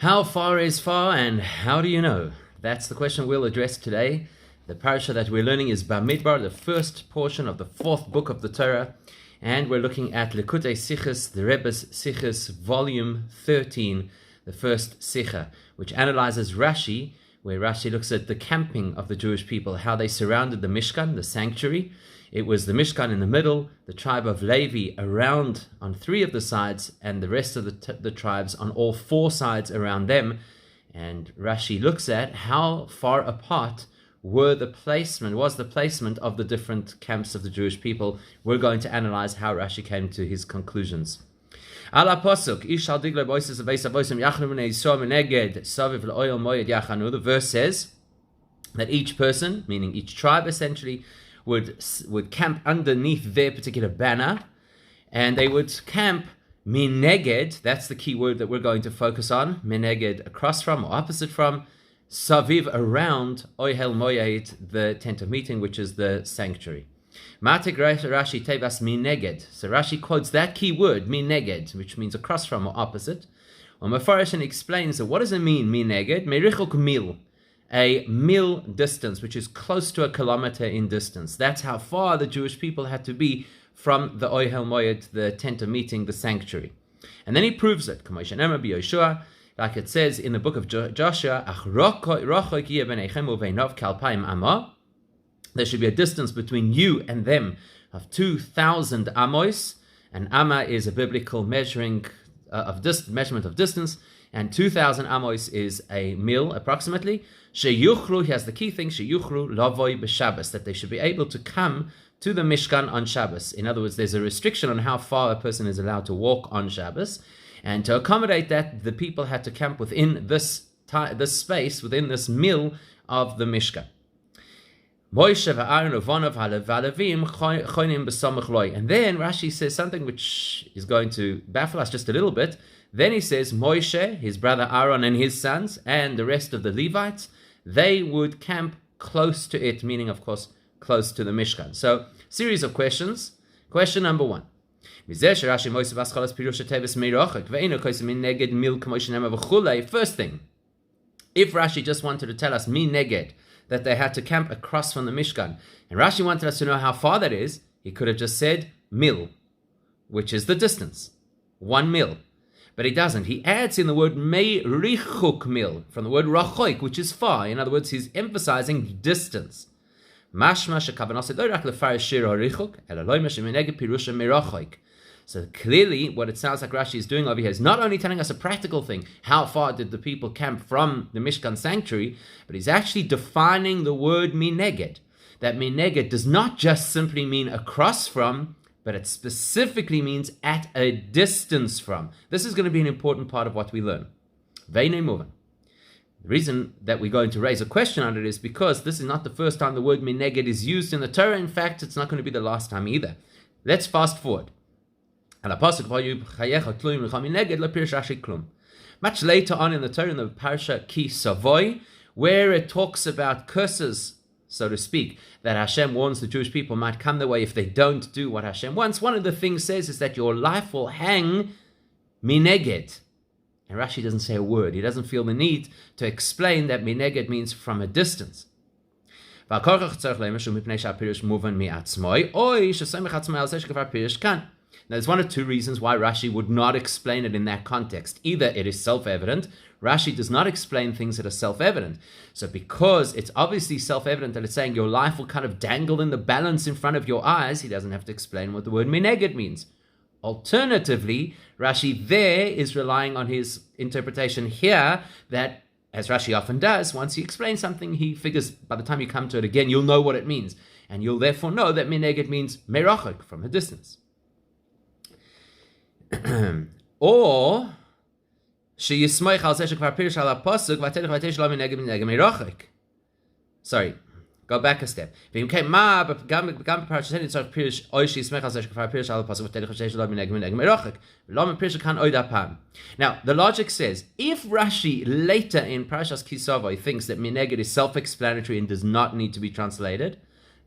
How far is far and how do you know? That's the question we'll address today. The parasha that we're learning is Bamidbar, the first portion of the fourth book of the Torah. And we're looking at Likutei Sichos, the Rebbe's Sichos, volume 13, the first Sicha, which analyzes Rashi, where Rashi looks at the camping of the Jewish people, how they surrounded the Mishkan, the sanctuary. It was the Mishkan in the middle, the tribe of Levi around on three of the sides, and the rest of the tribes on all four sides around them. And Rashi looks at how far apart was the placement of the different camps of the Jewish people. We're going to analyze how Rashi came to his conclusions. The verse says that each person, meaning each tribe essentially, would camp underneath their particular banner, and they would camp mineged. That's the key word that we're going to focus on. Mineged, across from or opposite from. Saviv, around Ohel Moed, the tent of meeting, which is the sanctuary. Rashi tevas mineged. So Rashi quotes that key word mineged, which means across from or opposite. Mefarish explains that what does it mean mineged? Merichuk mil. A mil distance, which is close to a kilometer in distance. That's how far the Jewish people had to be from the Ohel Moed, the tent of meeting, the sanctuary. And then he proves it. Like it says in the book of Joshua, there should be a distance between you and them of 2,000 amos. And amma is a biblical measurement of distance, and 2,000 amos is a mil approximately. Sheyuchru, he has the key thing, sheyuchru lavoi b'Shabbos, that they should be able to come to the Mishkan on Shabbos. In other words, there's a restriction on how far a person is allowed to walk on Shabbos, and to accommodate that, the people had to camp within this space, within this mil of the Mishkan. And then Rashi says something which is going to baffle us just a little bit. Then he says Moshe, his brother Aaron and his sons, and the rest of the Levites, they would camp close to it, meaning, of course, close to the Mishkan. So, series of questions. Question number one. First thing, if Rashi just wanted to tell us mi neged, that they had to camp across from the Mishkan, and Rashi wanted us to know how far that is, he could have just said mil, which is the distance, 1 mil. But he doesn't. He adds in the word meirichuk mil, from the word rachoik, which is far. In other words, he's emphasizing distance. So clearly, what it sounds like Rashi is doing over here is not only telling us a practical thing, how far did the people camp from the Mishkan sanctuary, but he's actually defining the word mineged. That mineged does not just simply mean across from, but it specifically means at a distance from. This is going to be an important part of what we learn. Veinei muvan. The reason that we're going to raise a question on it is because this is not the first time the word mineged is used in the Torah. In fact, it's not going to be the last time either. Let's fast forward. Much later on in the Torah, in the parasha Ki Savoy, where it talks about curses, so to speak, that Hashem warns the Jewish people might come their way if they don't do what Hashem wants. One of the things says is that your life will hang mineged. And Rashi doesn't say a word. He doesn't feel the need to explain that mineged means from a distance. Now, there's one or two reasons why Rashi would not explain it in that context. Either it is self-evident. Rashi does not explain things that are self-evident. So because it's obviously self-evident that it's saying your life will kind of dangle in the balance in front of your eyes, he doesn't have to explain what the word mineged means. Alternatively, Rashi there is relying on his interpretation here that, as Rashi often does, once he explains something, he figures by the time you come to it again, you'll know what it means. And you'll therefore know that mineged means merachik, from a distance. Or sorry, go back a step. If Now, the logic says, if Rashi later in Parashas Ki Savo thinks that mineged is self-explanatory and does not need to be translated,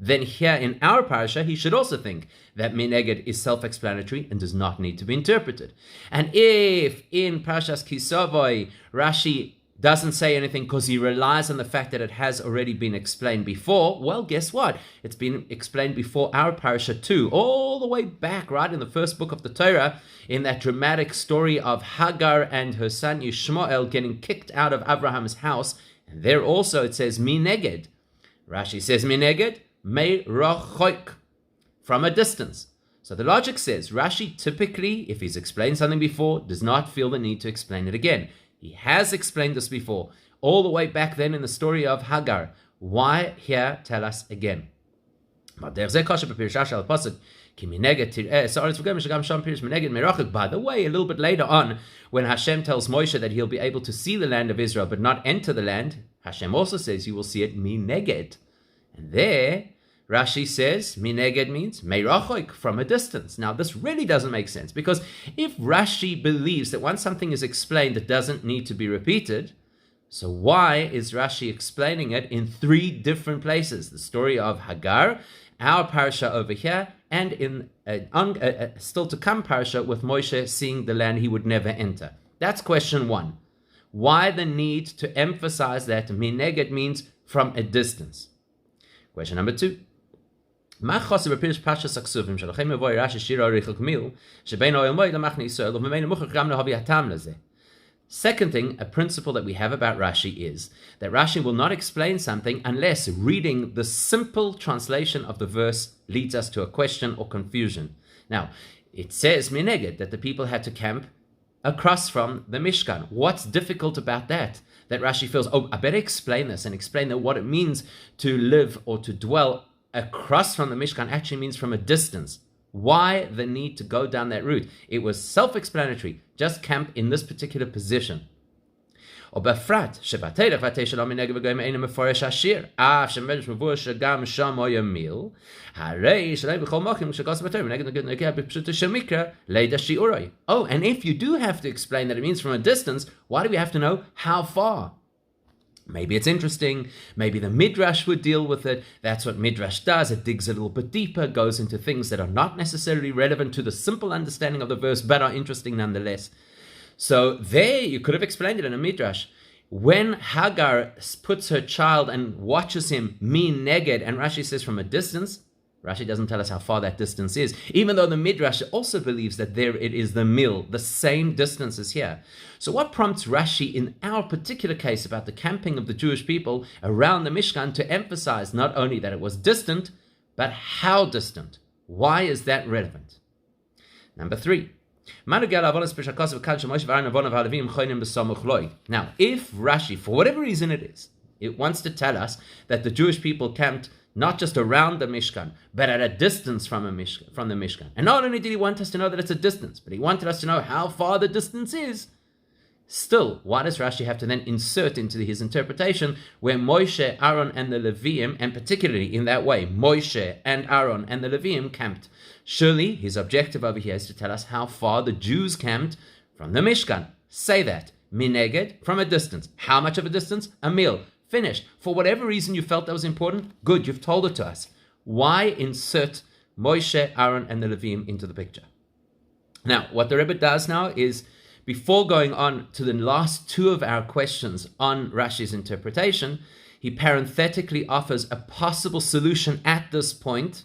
then here in our parasha, he should also think that mineged is self-explanatory and does not need to be interpreted. And if in Parashas Kisavoi, Rashi doesn't say anything because he relies on the fact that it has already been explained before, well, guess what? It's been explained before our parasha too, all the way back, right, in the first book of the Torah, in that dramatic story of Hagar and her son Yishmael getting kicked out of Abraham's house. And there also it says, mineged. Rashi says, mineged, me'rochoik, from a distance. So the logic says, Rashi typically, if he's explained something before, does not feel the need to explain it again. He has explained this before, all the way back then in the story of Hagar. Why here tell us again? By the way, a little bit later on, when Hashem tells Moshe that he'll be able to see the land of Israel but not enter the land, Hashem also says you will see it mineged. And there, Rashi says, mineged means meirachoik, from a distance. Now, this really doesn't make sense, because if Rashi believes that once something is explained, it doesn't need to be repeated, so why is Rashi explaining it in 3 different places? The story of Hagar, our parasha over here, and in still to come parasha with Moshe seeing the land he would never enter. That's question 1. Why the need to emphasize that mineged means from a distance? Question number 2. Second thing, a principle that we have about Rashi is that Rashi will not explain something unless reading the simple translation of the verse leads us to a question or confusion. Now, it says mineged that the people had to camp across from the Mishkan. What's difficult about that? That Rashi feels, I better explain this and explain that what it means to live or to dwell across from the Mishkan actually means from a distance. Why the need to go down that route? It was self-explanatory. Just camp in this particular position. Or befrat, shebatedach vateshalom mineged v'goyim einem meforesh hashir. Af shemesh mevur shagam sham oyamil. Harei shalei b'chol mochim shagos b'torah mineged negeh b'pshuta shemikra leida shiuroi. Oh, and if you do have to explain that it means from a distance, why do we have to know how far? Maybe it's interesting. Maybe the Midrash would deal with it. That's what Midrash does. It digs a little bit deeper, goes into things that are not necessarily relevant to the simple understanding of the verse, but are interesting nonetheless. So there, you could have explained it in a Midrash. When Hagar puts her child and watches him mineged, and Rashi says from a distance, Rashi doesn't tell us how far that distance is, even though the Midrash also believes that there it is the mil, the same distance as here. So what prompts Rashi in our particular case about the camping of the Jewish people around the Mishkan to emphasize not only that it was distant, but how distant? Why is that relevant? Number 3. Now, if Rashi, for whatever reason it wants to tell us that the Jewish people camped not just around the Mishkan, but at a distance from the Mishkan. And not only did he want us to know that it's a distance, but he wanted us to know how far the distance is. Still, why does Rashi have to then insert into his interpretation where Moshe, Aaron, and the Leviim, and particularly in that way, Moshe and Aaron and the Leviim camped? Surely his objective over here is to tell us how far the Jews camped from the Mishkan. Say that. Mineged, from a distance. How much of a distance? A mil. Finished. For whatever reason you felt that was important, good, you've told it to us. Why insert Moshe, Aaron, and the Leviim into the picture? Now, what the Rebbe does now is, before going on to the last 2 of our questions on Rashi's interpretation, he parenthetically offers a possible solution at this point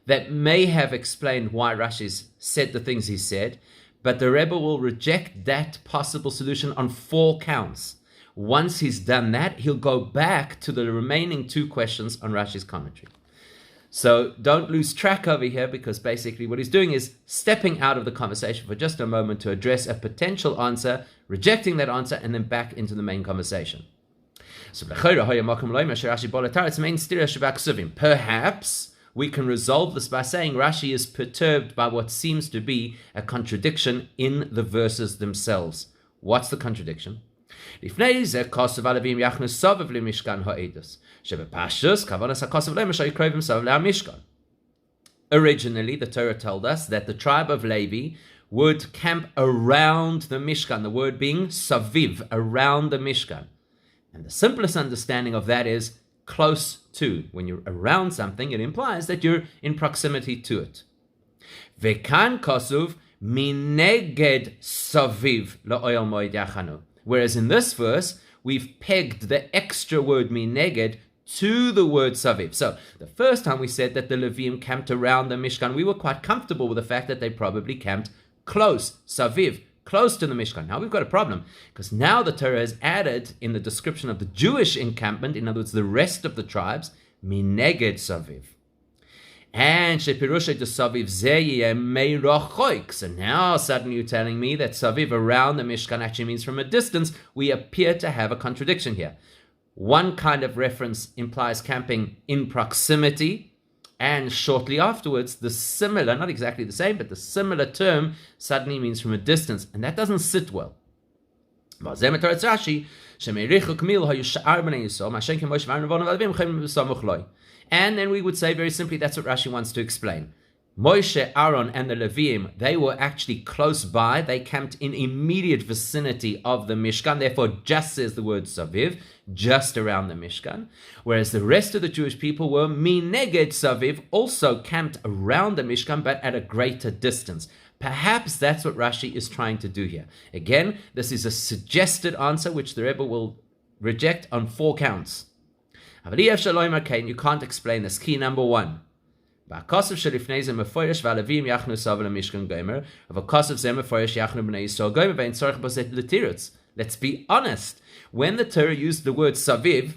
that may have explained why Rashi's said the things he said, but the Rebbe will reject that possible solution on 4 counts. Once he's done that, he'll go back to the remaining 2 questions on Rashi's commentary. So don't lose track over here, because basically what he's doing is stepping out of the conversation for just a moment to address a potential answer, rejecting that answer, and then back into the main conversation. So perhaps we can resolve this by saying Rashi is perturbed by what seems to be a contradiction in the verses themselves. What's the contradiction? Originally, the Torah told us that the tribe of Levi would camp around the Mishkan, the word being saviv, around the Mishkan. And the simplest understanding of that is close to. When you're around something, it implies that you're in proximity to it. Vekan kasuv mineged saviv la'oil moed yachanu. Whereas in this verse, we've pegged the extra word mineged to the word saviv. So the first time we said that the Leviim camped around the Mishkan, we were quite comfortable with the fact that they probably camped close, saviv, close to the Mishkan. Now we've got a problem, because now the Torah has added in the description of the Jewish encampment, in other words, the rest of the tribes, mineged saviv. And shepirushay to saviv zeyeh meirochoik. So now suddenly you're telling me that saviv around the Mishkan actually means from a distance. We appear to have a contradiction here. One kind of reference implies camping in proximity, and shortly afterwards, the similar, not exactly the same, but the similar term suddenly means from a distance, and that doesn't sit well. And then we would say very simply, that's what Rashi wants to explain. Moshe, Aaron, and the Leviim, they were actually close by. They camped in immediate vicinity of the Mishkan. Therefore, just says the word Saviv, just around the Mishkan. Whereas the rest of the Jewish people were mineged Saviv, also camped around the Mishkan, but at a greater distance. Perhaps that's what Rashi is trying to do here. Again, this is a suggested answer, which the Rebbe will reject on 4 counts. You can't explain this. Key number 1. Let's be honest. When the Torah used the word saviv,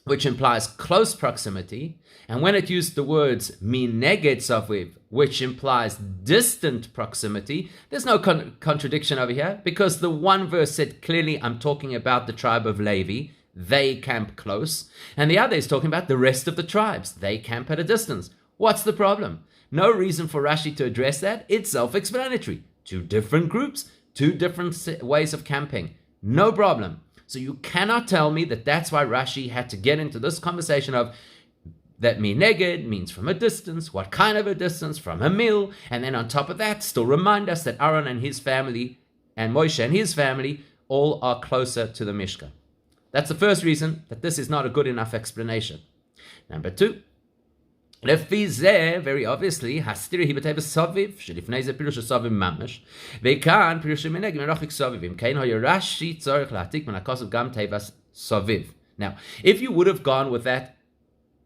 which implies close proximity, and when it used the words mineged saviv, which implies distant proximity, there's no contradiction over here, because the one verse said clearly, I'm talking about the tribe of Levi, they camp close, and the other is talking about the rest of the tribes, they camp at a distance. What's the problem? No reason for Rashi to address that. It's self-explanatory. 2 different groups, 2 different ways of camping. No problem. So you cannot tell me that that's why Rashi had to get into this conversation of that mineged means from a distance, what kind of a distance, from a mil, and then on top of that, still remind us that Aaron and his family and Moshe and his family all are closer to the Mishkan. That's the first reason that this is not a good enough explanation. Number 2, very obviously, hastiri hibateva saviv, shelifnei ze pirush saviv mamash, vekan pirush mineg merachik savivim, kain Rashi tzarich latik menakasav gam tevas saviv. Now, if you would have gone with that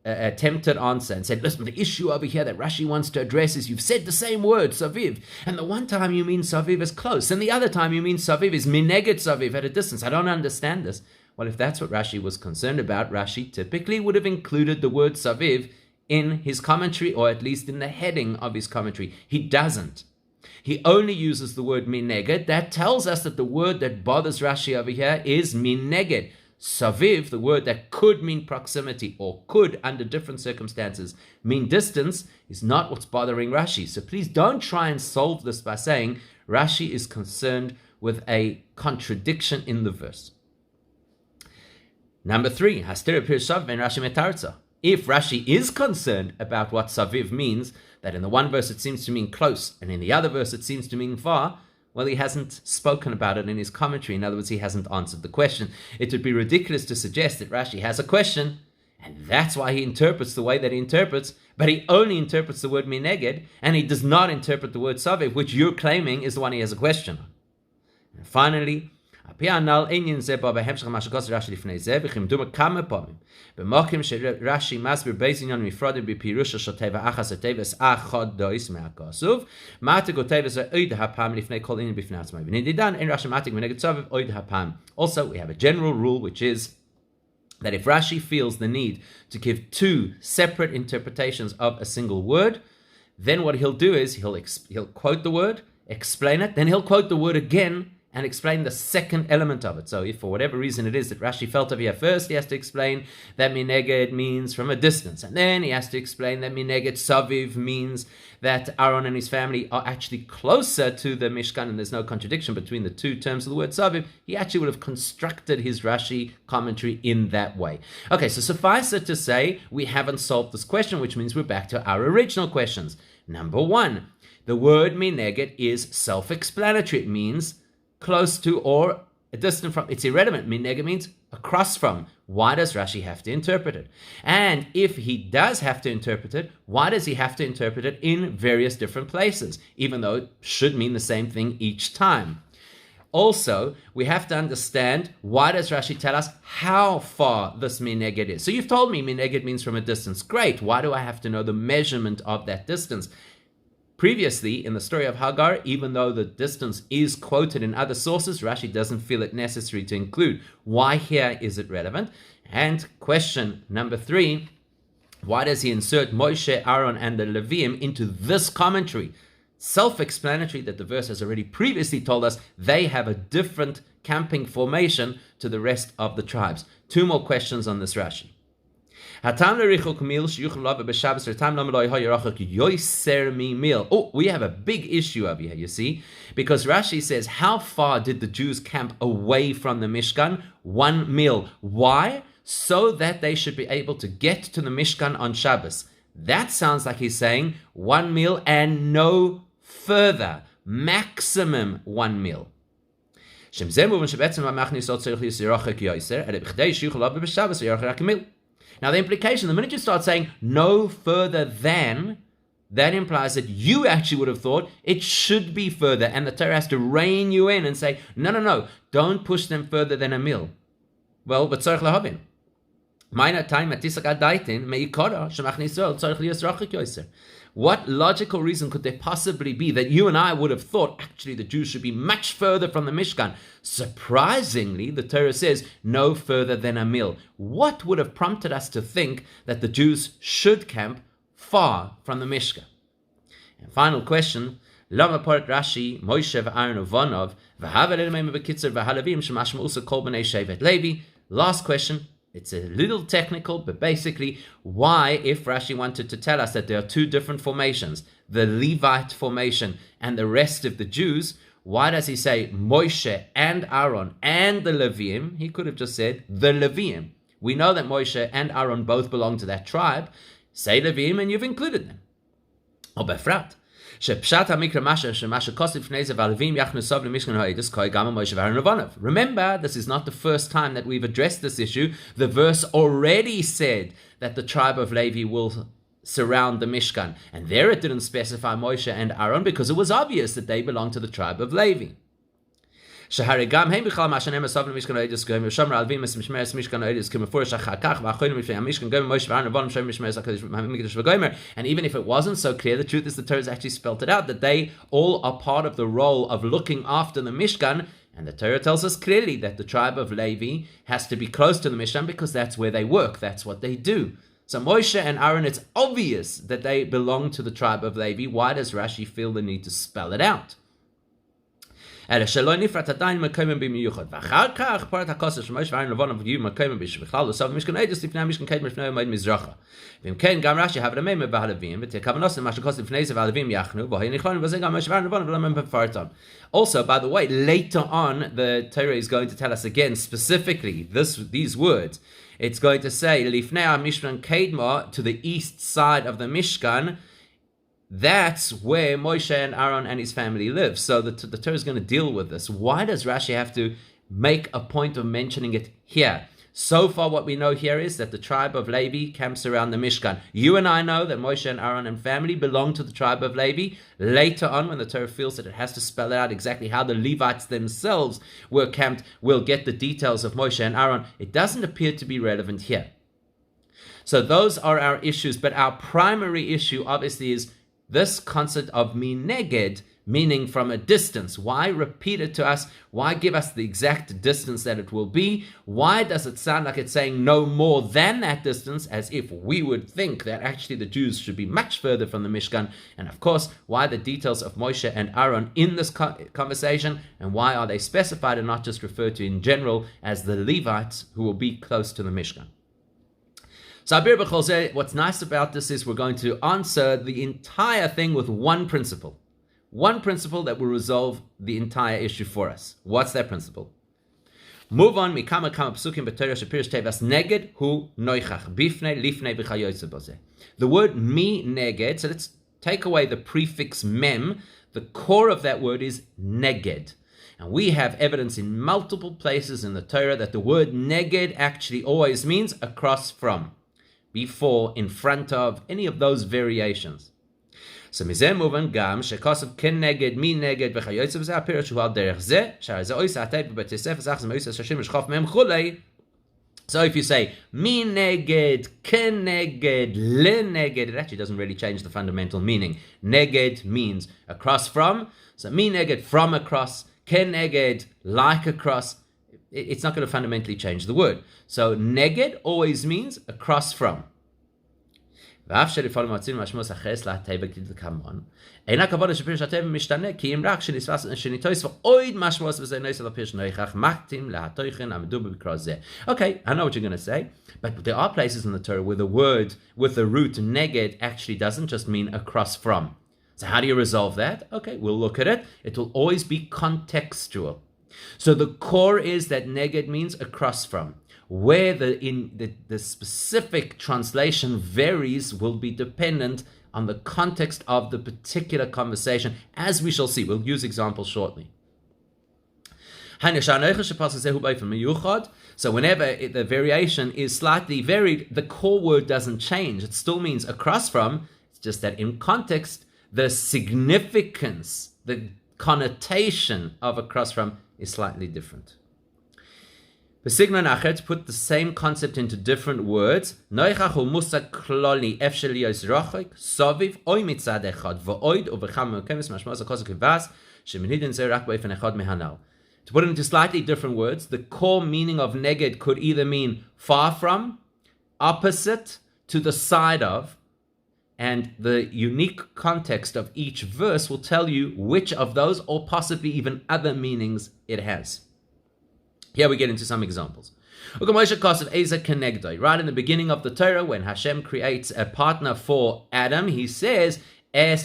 attempted answer and said, listen, the issue over here that Rashi wants to address is you've said the same word, saviv, and the one time you mean saviv is close, and the other time you mean saviv is mineged saviv at a distance. I don't understand this. Well, if that's what Rashi was concerned about, Rashi typically would have included the word saviv in his commentary, or at least in the heading of his commentary. He doesn't. He only uses the word mineged. That tells us that the word that bothers Rashi over here is mineged. Saviv, the word that could mean proximity, or could, under different circumstances, mean distance, is not what's bothering Rashi. So please don't try and solve this by saying Rashi is concerned with a contradiction in the verse. Number 3, Hastira Pir Sav Ben Rashi Metarza. If Rashi is concerned about what saviv means, that in the one verse it seems to mean close, and in the other verse it seems to mean far, well, he hasn't spoken about it in his commentary. In other words, he hasn't answered the question. It would be ridiculous to suggest that Rashi has a question, and that's why he interprets the way that he interprets, but he only interprets the word mineged, and he does not interpret the word saviv, which you're claiming is the one he has a question on. And finally, במוקים שרש"י מסביר באיזה עניין נפרדים בפירוש של תיבה אחת התיבס אחד דויס מהכסוף, מעתיק ותיבס עוד הפעם לפני כל עניין בפני עצמו. ונדידן אין רש"י מעתיק ונגד סובב עוד הפעם. Also, we have a general rule, which is that if Rashi feels the need to give 2 separate interpretations of a single word, then what he'll do is he'll quote the word, explain it, then he'll quote the word again, and explain the second element of it. So if for whatever reason it is that Rashi felt over here, first he has to explain that mineged means from a distance, and then he has to explain that mineged saviv means that Aaron and his family are actually closer to the Mishkan, and there's no contradiction between the 2 terms of the word saviv. He actually would have constructed his Rashi commentary in that way. Okay, so suffice it to say, we haven't solved this question, which means we're back to our original questions. Number 1, the word mineged is self-explanatory. It means close to or distant from, it's irrelevant. Mineged means across from. Why does Rashi have to interpret it? And if he does have to interpret it, why does he have to interpret it in various different places, even though it should mean the same thing each time? Also, we have to understand, why does Rashi tell us how far this mineged is? So you've told me mineged means from a distance. Great. Why do I have to know the measurement of that distance? Previously, in the story of Hagar, even though the distance is quoted in other sources, Rashi doesn't feel it necessary to include. Why here is it relevant? And question number 3, why does he insert Moshe, Aaron, and the Leviim into this commentary? Self-explanatory that the verse has already previously told us they have a different camping formation to the rest of the tribes. 2 more questions on this Rashi. Oh, we have a big issue over here, you see, because Rashi says, how far did the Jews camp away from the Mishkan? 1 mil. Why? So that they should be able to get to the Mishkan on Shabbos. That sounds like he's saying 1 mil and no further, maximum 1 mil. Now the implication, the minute you start saying no further than, that implies that you actually would have thought it should be further, and the Torah has to rein you in and say, no, don't push them further than a mil. Well, but tzarich lahavin. What logical reason could there possibly be that you and I would have thought actually the Jews should be much further from the Mishkan? Surprisingly, the Torah says no further than a mil. What would have prompted us to think that the Jews should camp far from the Mishkan? And final question, Lama Porat Rashi, Moshe v'Aaron uvanav, v'hava l'lemeim b'kitzur v'halavim shemashma usa kol b'nei shevet Levi. Last question. It's a little technical, but basically, why, if Rashi wanted to tell us that there are 2 different formations, the Levite formation and the rest of the Jews, why does he say Moshe and Aaron and the Leviim? He could have just said the Leviim. We know that Moshe and Aaron both belong to that tribe. Say Leviim and you've included them. Or Befrat. Remember, this is not the first time that we've addressed this issue. The verse already said that the tribe of Levi will surround the Mishkan. And there it didn't specify Moshe and Aaron because it was obvious that they belong to the tribe of Levi. So even if it wasn't so clear, the truth is the Torah has actually spelled it out, that they all are part of the role of looking after the Mishkan, and the Torah tells us clearly that the tribe of Levi has to be close to the Mishkan because that's where they work, that's what they do. So Moshe and Aaron, it's obvious that they belong to the tribe of Levi. Why does Rashi feel the need to spell it out? Even if it wasn't also, by the way, later on, the Torah is going to tell us again, specifically, these words. It's going to say, to the east side of the Mishkan. That's where Moshe and Aaron and his family live. So the Torah is going to deal with this. Why does Rashi have to make a point of mentioning it here? So far what we know here is that the tribe of Levi camps around the Mishkan. You and I know that Moshe and Aaron and family belong to the tribe of Levi. Later on, when the Torah feels that it has to spell out exactly how the Levites themselves were camped, we'll get the details of Moshe and Aaron. It doesn't appear to be relevant here. So those are our issues, but our primary issue obviously is this concept of mineged, meaning from a distance. Why repeat it to us? Why give us the exact distance that it will be? Why does it sound like it's saying no more than that distance, as if we would think that actually the Jews should be much further from the Mishkan? And of course, why the details of Moshe and Aaron in this conversation? And why are they specified and not just referred to in general as the Levites who will be close to the Mishkan? So what's nice about this is we're going to answer the entire thing with one principle. One principle that will resolve the entire issue for us. What's that principle? Move on. The word mi neged, so let's take away the prefix mem. The core of that word is neged. And we have evidence in multiple places in the Torah that the word neged actually always means across from, before, in front of, any of those variations. So mizeh muvan gam shekosov ken neged mi neged v'chayotzev zeh apirush hu al derech zeh shar zeh ois atay b'bet yosef zach zeh ois hashim shchof mem chulei. So if you say mi neged, ken neged, le neged, it actually doesn't really change the fundamental meaning. Neged means across from, so mi neged, from across, ken neged, like across. It's not going to fundamentally change the word. So neged always means across from. ואף שלפעמים מוצאים משמעות אחרת להטבע כדלקמן. אין הכבוד שפירוש הטבע משתנה, כי אם רק שניתויס ועוד משמעות וזה נויס על הפירוש נויכך, מתאים להתוכן המדובר בקרוא זה. Okay, I know what you're going to say, but there are places in the Torah where the word with the root neged actually doesn't just mean across from. So how do you resolve that? Okay, we'll look at it. It will always be contextual. So the core is that neged means across from. Where the specific translation varies will be dependent on the context of the particular conversation, as we shall see. We'll use examples shortly. So whenever the variation is slightly varied, the core word doesn't change. It still means across from. It's just that in context, the significance, the connotation of across from is slightly different. B'signon acher, to put the same concept into different words, noichach hu musag kloli efshel yos rochik soviv oy mitzad echad v'oid uvecham mekemis mashmos akos kivas sheminidin ze rak b'ofen echad mehanal. To put it into slightly different words, the core meaning of neged could either mean far from, opposite, to the side of, and the unique context of each verse will tell you which of those, or possibly even other meanings, it has. Here we get into some examples. Right in the beginning of the Torah, when Hashem creates a partner for Adam, he says, I'm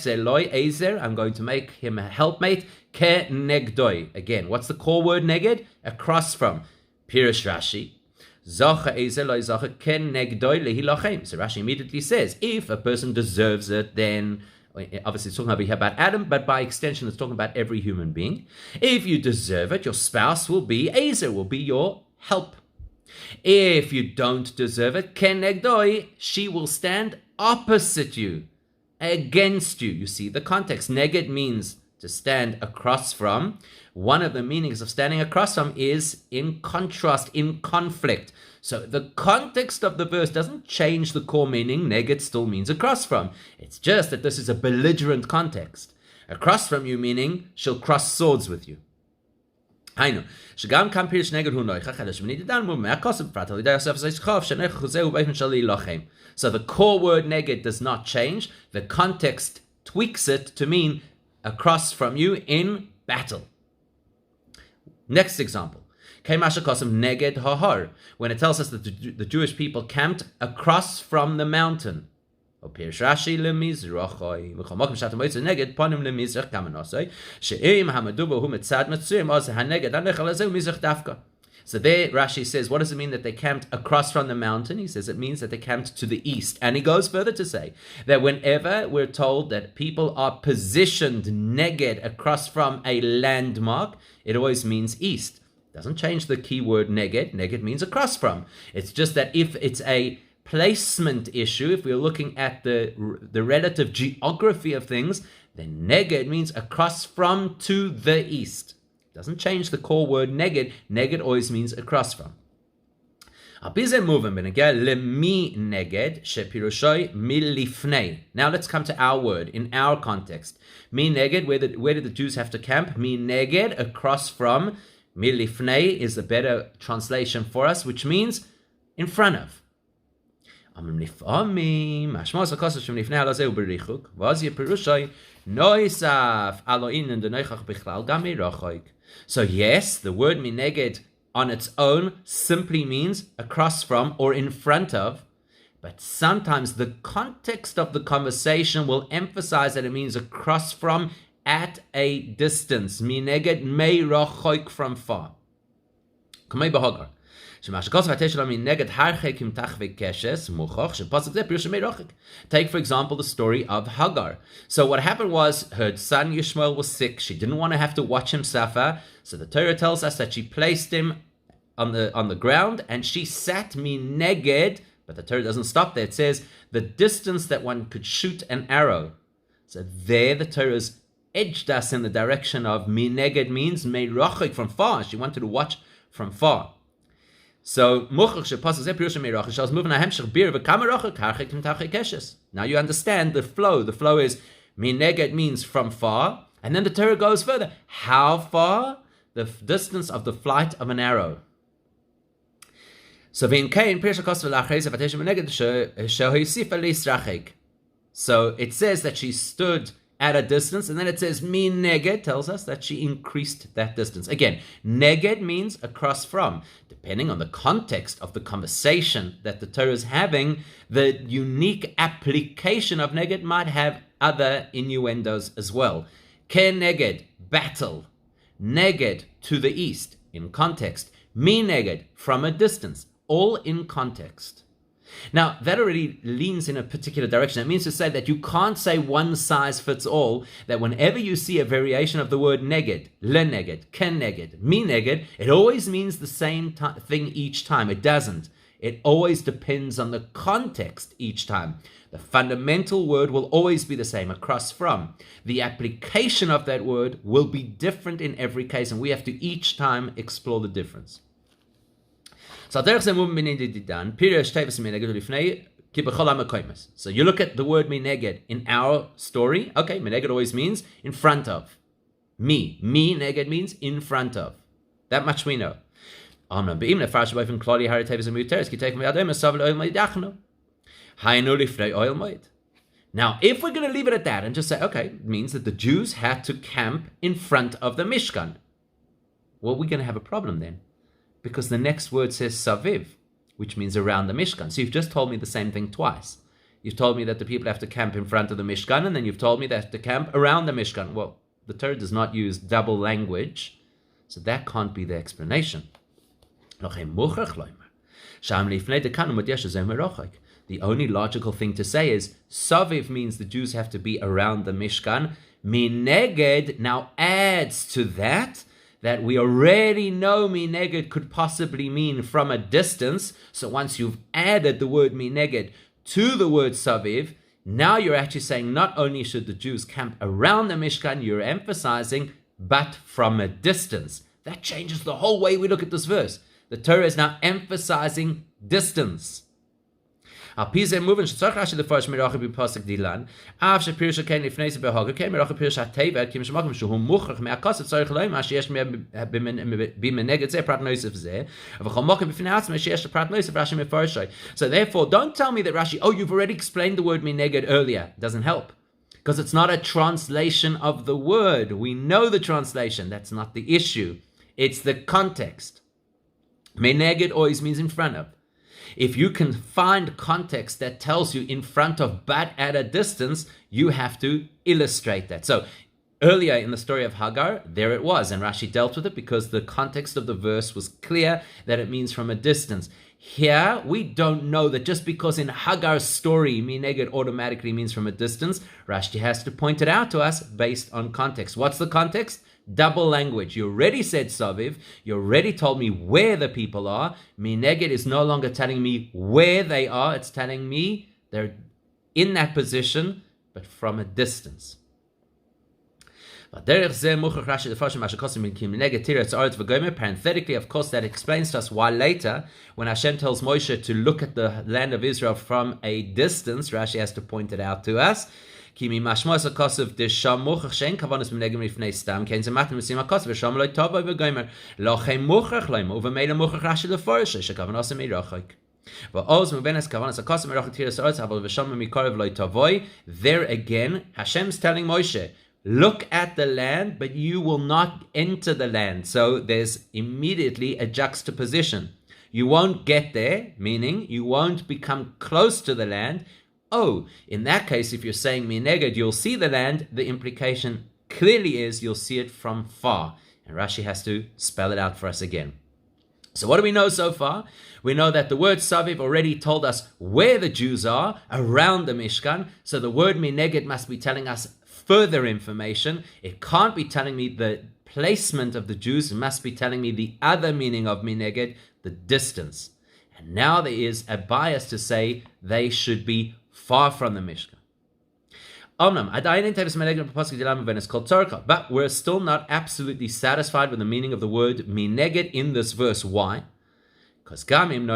going to make him a helpmate. Again, what's the core word neged? Across from. Pirush Rashi. So Rashi immediately says, if a person deserves it, then obviously it's talking about Adam, but by extension it's talking about every human being. If you deserve it, your spouse will be Ezer, will be your help. If you don't deserve it, ken negdoi, she will stand opposite you, against you. You see the context. Neged means to stand across from. One of the meanings of standing across from is in contrast, in conflict. So the context of the verse doesn't change the core meaning. Neged still means across from. It's just that this is a belligerent context. Across from you meaning she'll cross swords with you. So the core word neged does not change. The context tweaks it to mean across from you in battle. Next example. Neged hahar, when it tells us that the Jewish people camped across from the mountain. Rashi lemizrachoi v'chomokim shatam oitz neged panim lemizrach kamanosoi she'im hamaduba hu mitzad mitzurim oz haneged anechal azeu mizrach dafka. So there Rashi says, what does it mean that they camped across from the mountain? He says it means that they camped to the east. And he goes further to say that whenever we're told that people are positioned neged across from a landmark, it always means east. Doesn't change the key word neged. Neged means across from. It's just that if it's a placement issue, if we're looking at the relative geography of things, then neged means across from to the east. Doesn't change the core word neged. Neged always means across from. Now let's come to our word, in our context. Mi neged, where did the Jews have to camp? Mi neged, across from. Milifnei is a better translation for us, which means in front of. So yes, the word mineged on its own simply means across from or in front of, but sometimes the context of the conversation will emphasize that it means across from, at a distance. Mineged mei rachoik, from far. Take, for example, the story of Hagar. So what happened was her son Yishmael was sick. She didn't want to have to watch him suffer. So the Torah tells us that she placed him on the ground and she sat mineged. But the Torah doesn't stop there. It says the distance that one could shoot an arrow. So there the Torah's edged us in the direction of mineged means meirachik, from far. She wanted to watch from far. So now you understand the flow. The flow is mineged means from far, and then the Torah goes further. How far? The distance of the flight of an arrow. So it says that she stood at a distance, and then it says min neged tells us that she increased that distance. Again, neged means across from. Depending on the context of the conversation that the Torah is having, the unique application of neged might have other innuendos as well. Ke neged, battle. Neged, to the east, in context. Min neged, from a distance, all in context. Now, that already leans in a particular direction. It means to say that you can't say one size fits all, that whenever you see a variation of the word neged, le neged, ken neged, mi neged, it always means the same thing each time. It doesn't. It always depends on the context each time. The fundamental word will always be the same, across from. The application of that word will be different in every case, and we have to each time explore the difference. So you look at the word mineged in our story. Okay, mineged always means in front of. Me neged means in front of. That much we know. Now, if we're going to leave it at that and just say, okay, it means that the Jews had to camp in front of the Mishkan. Well, we're going to have a problem then, because the next word says saviv, which means around the Mishkan. So you've just told me the same thing twice. You've told me that the people have to camp in front of the Mishkan, and then you've told me they have to camp around the Mishkan. Well, the Torah does not use double language, so that can't be the explanation. The only logical thing to say is saviv means the Jews have to be around the Mishkan. Mineged now adds to that we already know mineged could possibly mean from a distance. So once you've added the word mineged to the word saviv, now you're actually saying not only should the Jews camp around the Mishkan, you're emphasizing, but from a distance. That changes the whole way we look at this verse. The Torah is now emphasizing distance. Al Pizem moving Rashi the first miracle be pasuk dilan. After Pirsha came ifnese behager came miracle Pirsha teva kim shmakim shu muchach me akasat tzarich loim as yesh me bimeneged ze prat noisef ze. Aber chomakim bifnats me yesh prat noisef Rashi me farshai. So therefore, don't tell me that Rashi, you've already explained the word mineged earlier. It doesn't help, because it's not a translation of the word. We know the translation. That's not the issue. It's the context. Mineged always means in front of. If you can find context that tells you in front of but at a distance, you have to illustrate that. So earlier in the story of Hagar, there it was, and Rashi dealt with it because the context of the verse was clear that it means from a distance. Here, we don't know that just because in Hagar's story, mineged automatically means from a distance. Rashi has to point it out to us based on context. What's the context? Double language. You already said saviv. You already told me where the people are. Mineged is no longer telling me where they are. It's telling me they're in that position, but from a distance. Parenthetically, of course, that explains to us why later, when Hashem tells Moshe to look at the land of Israel from a distance, Rashi has to point it out to us. Over Mela Mochach Rashi leForish shekavanos meirachik. There again, Hashem's telling Moshe, look at the land, but you will not enter the land. So there's immediately a juxtaposition. You won't get there, meaning you won't become close to the land. In that case, if you're saying mineged, you'll see the land, the implication clearly is you'll see it from far. And Rashi has to spell it out for us again. So what do we know so far? We know that the word Saviv already told us where the Jews are, around the Mishkan. So the word Mineged must be telling us further information. It can't be telling me the placement of the Jews. It must be telling me the other meaning of Mineged, the distance. And now there is a bias to say they should be far from the Mishkan. But we're still not absolutely satisfied with the meaning of the word mineged in this verse. Why? Because even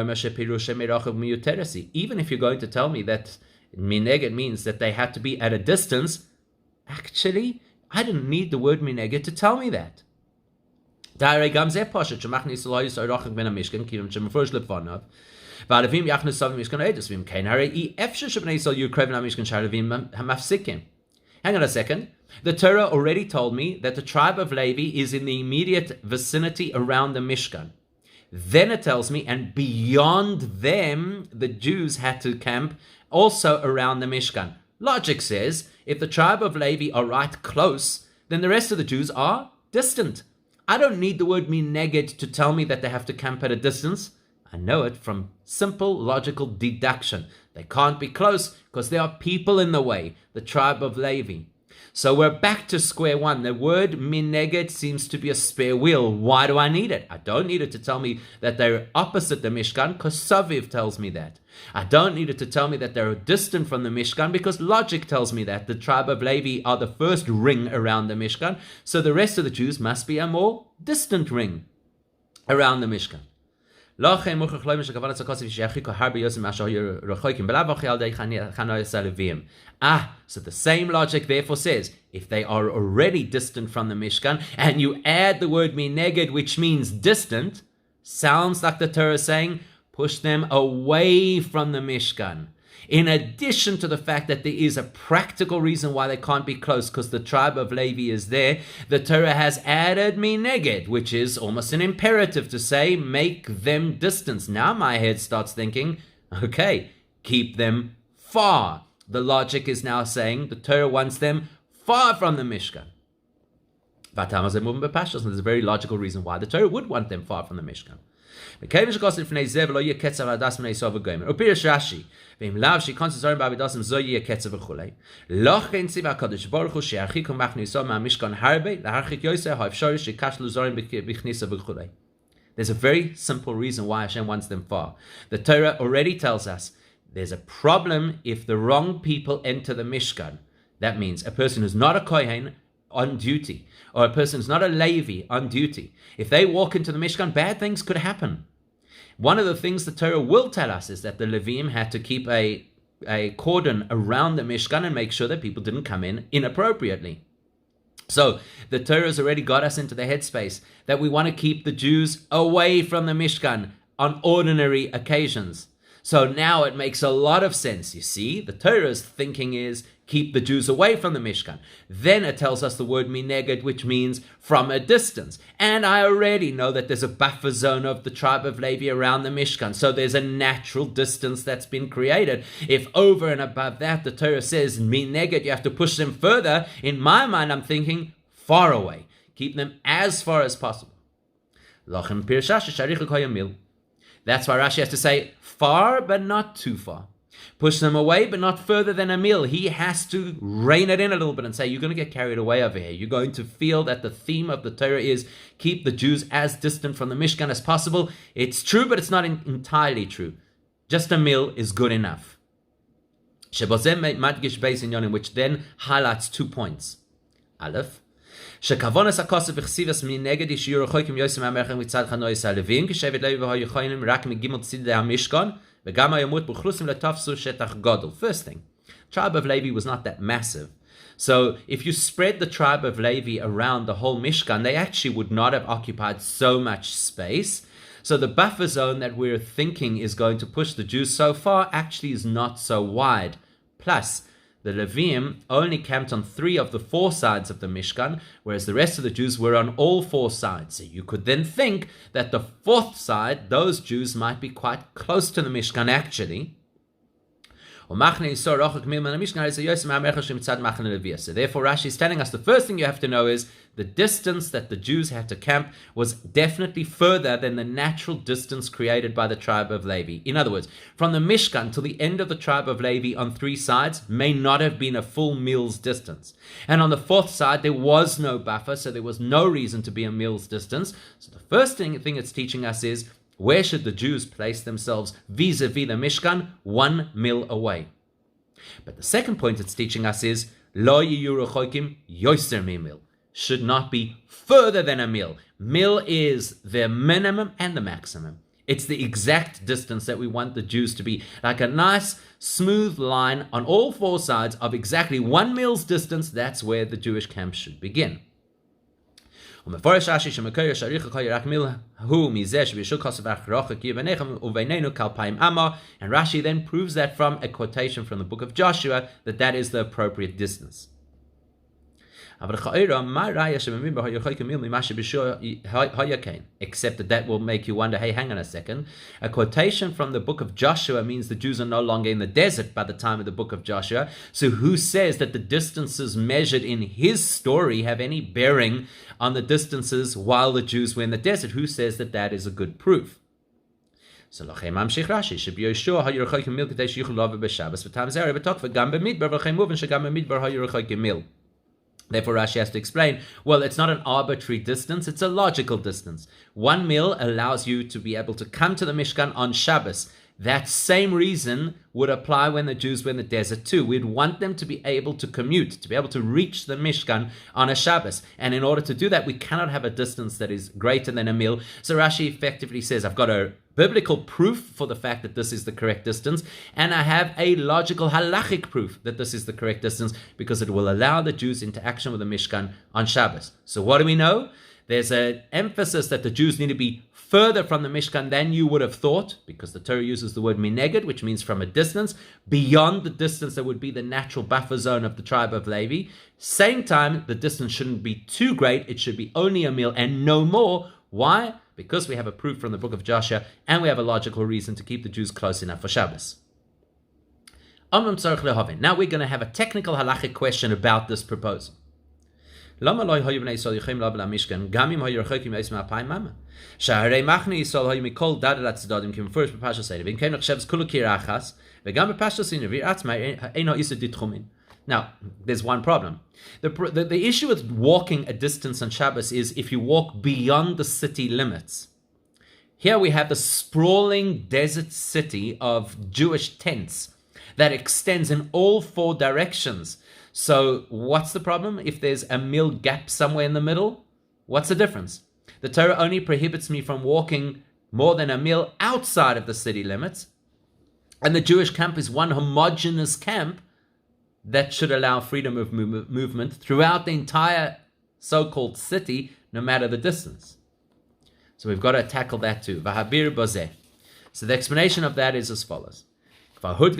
if you're going to tell me that mineged means that they had to be at a distance, actually, I didn't need the word mineged to tell me that. Hang on a second. The Torah already told me that the tribe of Levi is in the immediate vicinity around the Mishkan. Then it tells me, and beyond them, the Jews had to camp also around the Mishkan. Logic says, if the tribe of Levi are right close, then the rest of the Jews are distant. I don't need the word mineged to tell me that they have to camp at a distance. I know it from simple logical deduction. They can't be close because there are people in the way, the tribe of Levi. So we're back to square one. The word mineged seems to be a spare wheel. Why do I need it? I don't need it to tell me that they're opposite the Mishkan because Saviv tells me that. I don't need it to tell me that they're distant from the Mishkan because logic tells me that. The tribe of Levi are the first ring around the Mishkan, so the rest of the Jews must be a more distant ring around the Mishkan. So the same logic therefore says, if they are already distant from the Mishkan, and you add the word mineged, which means distant, sounds like the Torah is saying, push them away from the Mishkan. In addition to the fact that there is a practical reason why they can't be close, because the tribe of Levi is there, the Torah has added mineged, which is almost an imperative to say, make them distance. Now my head starts thinking, okay, keep them far. The logic is now saying the Torah wants them far from the Mishkan. There's a very logical reason why the Torah would want them far from the Mishkan. Rashi. If there's a very simple reason why Hashem wants them far. The Torah already tells us there's a problem if the wrong people enter the Mishkan. That means a person who's not a Kohen on duty, or a person who's not a Levi on duty. If they walk into the Mishkan, bad things could happen. One of the things the Torah will tell us is that the Levim had to keep a cordon around the Mishkan and make sure that people didn't come in inappropriately. So the Torah has already got us into the headspace that we want to keep the Jews away from the Mishkan on ordinary occasions. So now it makes a lot of sense. You see, the Torah's thinking is keep the Jews away from the Mishkan. Then it tells us the word mineged, which means from a distance. And I already know that there's a buffer zone of the tribe of Levi around the Mishkan. So there's a natural distance that's been created. If over and above that, the Torah says mineged, you have to push them further. In my mind, I'm thinking far away. Keep them as far as possible. That's why Rashi has to say far, but not too far. Push them away, but not further than a mil. He has to rein it in a little bit and say, you're going to get carried away over here. You're going to feel that the theme of the Torah is keep the Jews as distant from the Mishkan as possible. It's true, but it's not entirely true. Just a mil is good enough. Which then highlights 2 points. Aleph. שכוונס הכוסף וכסיבס מנגד ישיעור רחוקים יוסם המלכים מצד חנויס הלווים כשבט לוי והיו יכולים רק מגימל צידי המשכן וגם הימות בכלוסים לתפסו שטח גודל. First thing, tribe of Levi was not that massive. So if you spread the tribe of Levi around the whole Mishkan, they actually would not have occupied so much space. So the buffer zone that we're thinking is going to push the Jews so far actually is not so wide. Plus, the Levim only camped on 3 of the 4 sides of the Mishkan, whereas the rest of the Jews were on all 4 sides. So you could then think that the 4th side, those Jews might be quite close to the Mishkan actually. therefore, Rashi is telling us the first thing you have to know is the distance that the Jews had to camp was definitely further than the natural distance created by the tribe of Levi. In other words, from the Mishkan to the end of the tribe of Levi on three sides may not have been a full mill's distance. And on the fourth side, there was no buffer, so there was no reason to be a mill's distance. So the first thing it's teaching us is, where should the Jews place themselves vis-a-vis the Mishkan? 1 mil away. But the second point it's teaching us is, lo yiyu rechokim yoser mimil. Should not be further than a mil. Mil is the minimum and the maximum. It's the exact distance that we want the Jews to be, like a nice, smooth line on all four sides of exactly 1 mil's distance. That's where the Jewish camp should begin. And Rashi then proves that from a quotation from the book of Joshua that is the appropriate distance. Except that will make you wonder, hey, hang on a second. A quotation from the book of Joshua means the Jews are no longer in the desert by the time of the book of Joshua. So who says that the distances measured in his story have any bearing on the distances while the Jews were in the desert? Who says that is a good proof? So Lachem Mamshich Rashi should be Yeshua HaYerchokim Mil Kadesh Yuchel Love B'Shabbos V'Tam Zeh Rebbe Tokva Gam Bamidbar V'Chem Muven Shegam Bamidbar HaYerchokim Mil. Therefore, Rashi has to explain, well, it's not an arbitrary distance, it's a logical distance. 1 mil allows you to be able to come to the Mishkan on Shabbos. That same reason would apply when the Jews were in the desert too. We'd want them to be able to commute, to be able to reach the Mishkan on a Shabbos. And in order to do that, we cannot have a distance that is greater than a mil. So Rashi effectively says, I've got a biblical proof for the fact that this is the correct distance, and I have a logical halachic proof that this is the correct distance, because it will allow the Jews interaction with the Mishkan on Shabbos. So what do we know? There's an emphasis that the Jews need to be further from the Mishkan than you would have thought, because the Torah uses the word mineged, which means from a distance, beyond the distance that would be the natural buffer zone of the tribe of Levi. Same time, the distance shouldn't be too great, it should be only a mil and no more. Why? Because we have a proof from the book of Joshua, and we have a logical reason to keep the Jews close enough for Shabbos. Now we're going to have a technical halachic question about this proposal. Why didn't the Now, there's one problem. The issue with walking a distance on Shabbos is if you walk beyond the city limits. Here we have the sprawling desert city of Jewish tents that extends in all four directions. So what's the problem? If there's a mil gap somewhere in the middle, what's the difference? The Torah only prohibits me from walking more than a mil outside of the city limits, and the Jewish camp is one homogeneous camp that should allow freedom of movement throughout the entire so-called city, no matter the distance. So we've got to tackle that too. Vahabir bazeh. So the explanation of that is as follows. We have to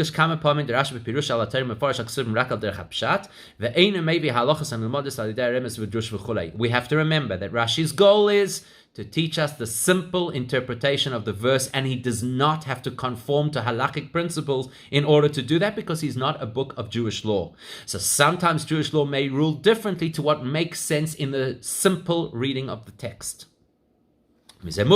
remember that Rashi's goal is to teach us the simple interpretation of the verse, and he does not have to conform to halakhic principles in order to do that, because he's not a book of Jewish law. So sometimes Jewish law may rule differently to what makes sense in the simple reading of the text. Should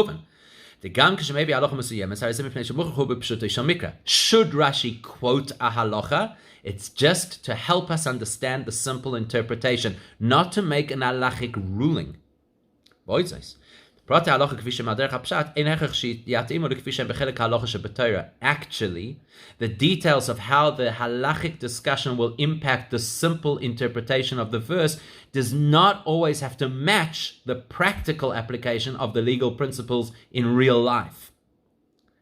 Rashi quote a halacha? It's just to help us understand the simple interpretation, not to make an halachic ruling. Actually, the details of how the halachic discussion will impact the simple interpretation of the verse does not always have to match the practical application of the legal principles in real life.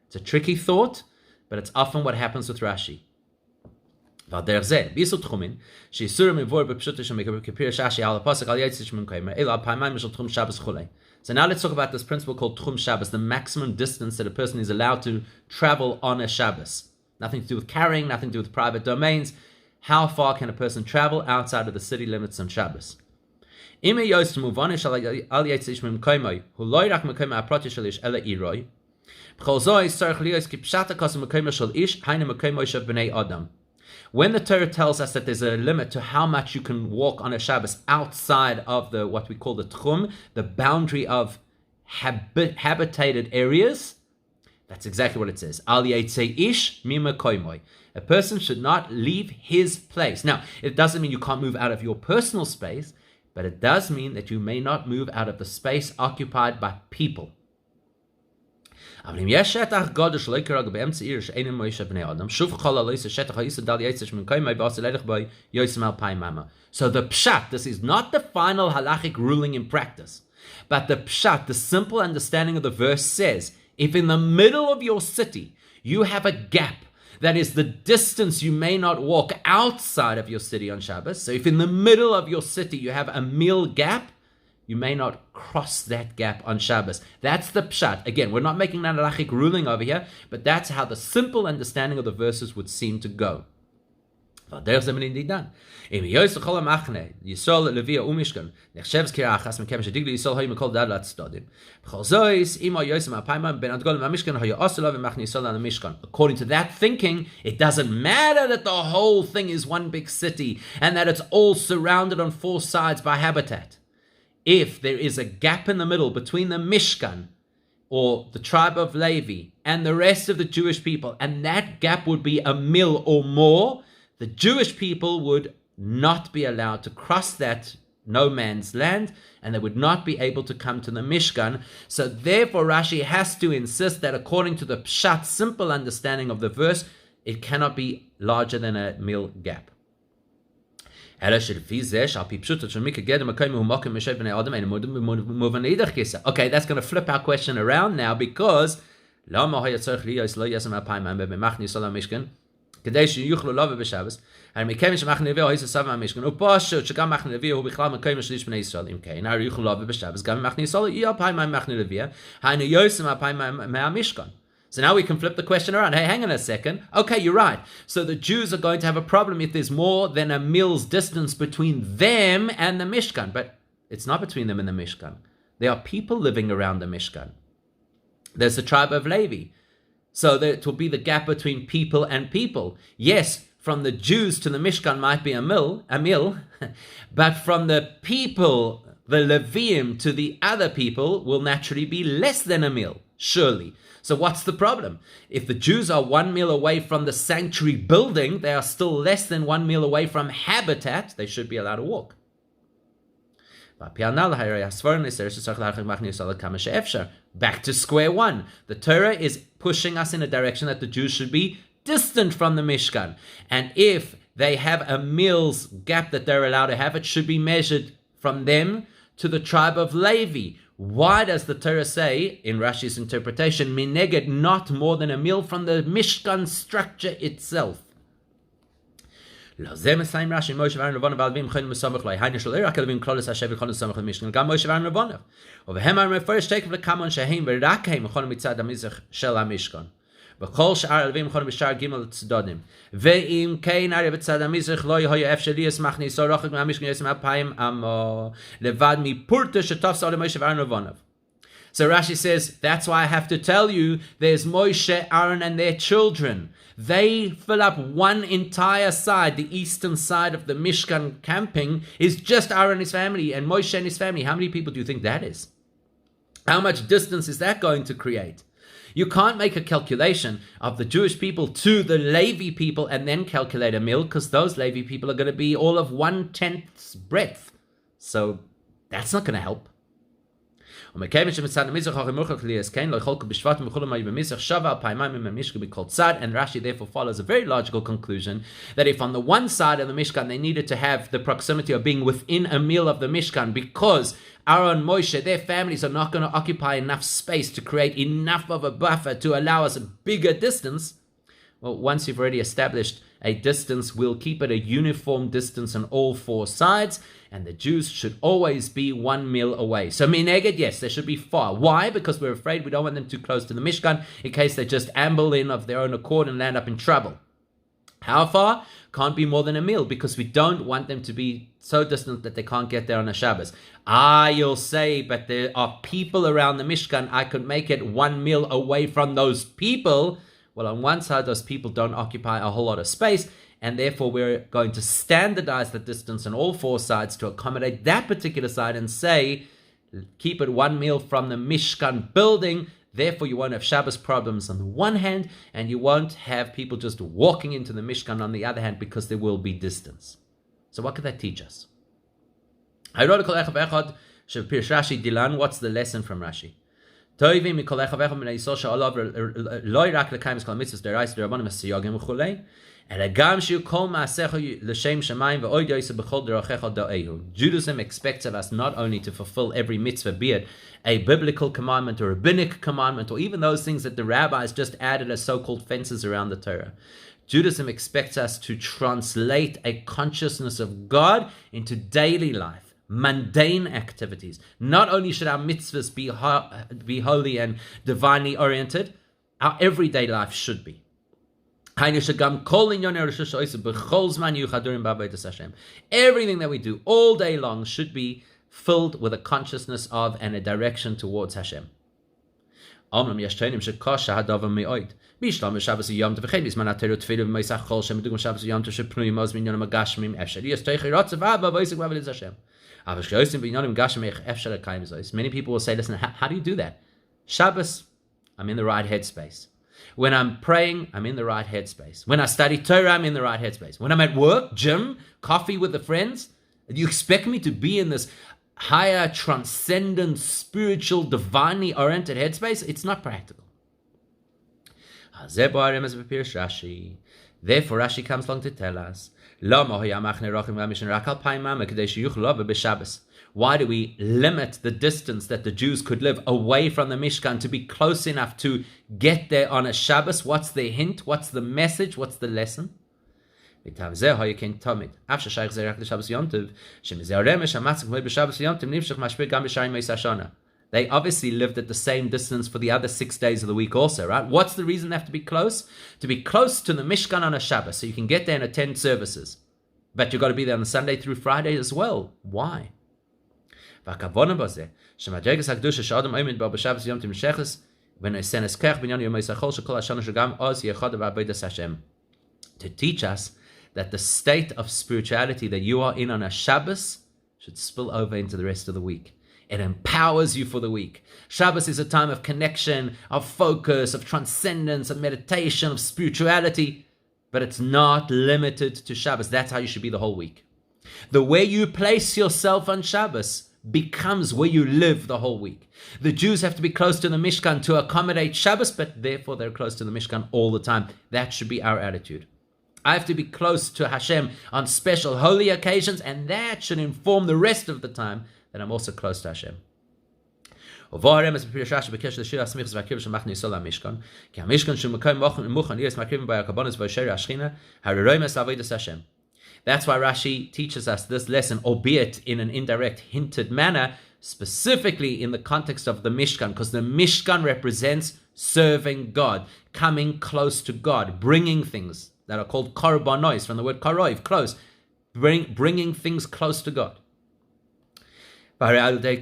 It's a tricky thought, but it's often what happens with Rashi. So now let's talk about this principle called Tchum Shabbos, the maximum distance that a person is allowed to travel on a Shabbos. Nothing to do with carrying, nothing to do with private domains. How far can a person travel outside of the city limits on Shabbos? When the Torah tells us that there's a limit to how much you can walk on a Shabbos outside of the what we call the tchum, the boundary of habitated areas, that's exactly what it says. Al yetze ish mima koimoy. A person should not leave his place. Now, it doesn't mean you can't move out of your personal space, but it does mean that you may not move out of the space occupied by people. But so the pshat, this is not the final halachic ruling in practice, but the pshat, the simple understanding of the verse says, if in the middle of your city you have a gap that is the distance you may not walk outside of your city on Shabbos, so if in the middle of your city you have a mil gap, you may not cross that gap on Shabbos. That's the pshat. Again, we're not making an halachic ruling over here, but that's how the simple understanding of the verses would seem to go. If in according to that thinking, it doesn't matter that the whole thing is one big city and that it's all surrounded on four sides by habitat. If there is a gap in the middle between the Mishkan or the tribe of Levi and the rest of the Jewish people, and that gap would be a mil or more, the Jewish people would not be allowed to cross that no man's land, and they would not be able to come to the Mishkan. So therefore Rashi has to insist that according to the pshat, simple understanding of the verse, it cannot be larger than a mil gap. Okay, that's going to flip our question around now, because כדי שיוכלו לבוא בשבס, הרי מכיוון שמחנה לוי הוא סבב מהמשכן, ופשוט שגם מחנה לוי הוא בכלל מקום שליש בני ישראל. אם כן, הרי יוכלו לבוא בשבס, גם מחנה ישראל יהיה פעם ממחנה לוי, היינו יוסם הפעם מהמשכן. So now we can flip the question around. Hey, hang on a second. Okay, you're right. So the Jews are going to have a problem if there's more than a mil's distance between them and the Mishkan. But it's not between them and the Mishkan. There are people living around the Mishkan. There's the tribe of Levi. So it will be the gap between people and people. Yes, from the Jews to the Mishkan might be a mil, but from the people, the Leviim, to the other people will naturally be less than a mil, surely. So what's the problem? If the Jews are 1 mil away from the sanctuary building, they are still less than 1 mil away from habitat, they should be allowed to walk. Back to square one. The Torah is pushing us in a direction that the Jews should be distant from the Mishkan. And if they have a mil's gap that they're allowed to have, it should be measured from them to the tribe of Levi. Why does the Torah say, in Rashi's interpretation, mineged, not more than a mil from the Mishkan structure itself? The So Rashi says, that's why I have to tell you, there's Moshe, Aaron, and their children. They fill up one entire side. The eastern side of the Mishkan camping is just Aaron and his family, and Moshe and his family. How many people do you think that is? How much distance is that going to create? You can't make a calculation of the Jewish people to the Levi people and then calculate a mil, because those Levi people are going to be all of 1/10 breadth. So that's not going to help. And Rashi therefore follows a very logical conclusion that if on the one side of the Mishkan they needed to have the proximity of being within a mil of the Mishkan, because Aaron, Moshe, their families are not going to occupy enough space to create enough of a buffer to allow us a bigger distance, well, once you've already established a distance, we'll keep it a uniform distance on all four sides, and the Jews should always be 1 mil away. So mineged, yes, they should be far. Why? Because we're afraid we don't want them too close to the Mishkan in case they just amble in of their own accord and land up in trouble. How far? Can't be more than a mil, because we don't want them to be so distant that they can't get there on a Shabbos. You'll say, but there are people around the Mishkan. I could make it 1 mil away from those people. Well, on one side, those people don't occupy a whole lot of space, and therefore we're going to standardize the distance on all four sides to accommodate that particular side and say, keep it one meal from the Mishkan building. Therefore, you won't have Shabbos problems on the one hand, and you won't have people just walking into the Mishkan on the other hand, because there will be distance. So what could that teach us? What's the lesson from Rashi? Judaism expects of us not only to fulfill every mitzvah, be it a biblical commandment or a rabbinic commandment, or even those things that the rabbis just added as so-called fences around the Torah. Judaism expects us to translate a consciousness of God into daily life, mundane activities. Not only should our mitzvahs be holy and divinely oriented, our everyday life should be. Everything that we do all day long should be filled with a consciousness of and a direction towards Hashem. Many people will say, listen, how do you do that? Shabbos, I'm in the right headspace. When I'm praying, I'm in the right headspace. When I study Torah, I'm in the right headspace. When I'm at work, gym, coffee with the friends, do you expect me to be in this higher, transcendent, spiritual, divinely oriented headspace? It's not practical. Therefore, Rashi comes along to tell us, why do we limit the distance that the Jews could live away from the Mishkan to be close enough to get there on a Shabbos? What's the hint? What's the message? What's the lesson? They obviously lived at the same distance for the other 6 days of the week also, right? What's the reason they have to be close? To be close to the Mishkan on a Shabbos, so you can get there and attend services. But you've got to be there on Sunday through Friday as well. Why? To teach us that the state of spirituality that you are in on a Shabbos should spill over into the rest of the week. It empowers you for the week. Shabbos is a time of connection, of focus, of transcendence, of meditation, of spirituality, but it's not limited to Shabbos. That's how you should be the whole week. The way you place yourself on Shabbos becomes where you live the whole week. The Jews have to be close to the Mishkan to accommodate Shabbos, but therefore they're close to the Mishkan all the time. That should be our attitude. I have to be close to Hashem on special holy occasions, and that should inform the rest of the time that I'm also close to Hashem. That's why Rashi teaches us this lesson, albeit in an indirect, hinted manner, specifically in the context of the Mishkan, because the Mishkan represents serving God, coming close to God, bringing things that are called korbanos, from the word karoiv, close, bringing things close to God. And that's what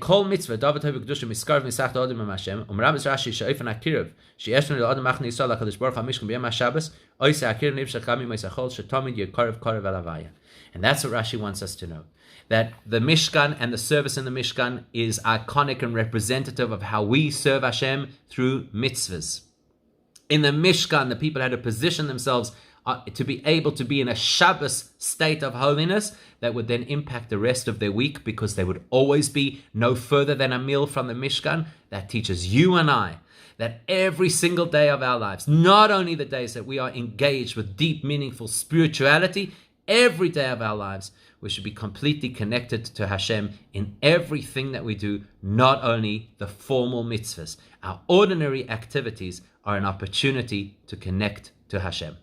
Rashi wants us to know. That the Mishkan and the service in the Mishkan is iconic and representative of how we serve Hashem through mitzvahs. In the Mishkan, the people had to position themselves to be able to be in a Shabbos state of holiness that would then impact the rest of their week, because they would always be no further than a meal from the Mishkan. That teaches you and I that every single day of our lives, not only the days that we are engaged with deep, meaningful spirituality, every day of our lives, we should be completely connected to Hashem in everything that we do, not only the formal mitzvahs. Our ordinary activities are an opportunity to connect to Hashem.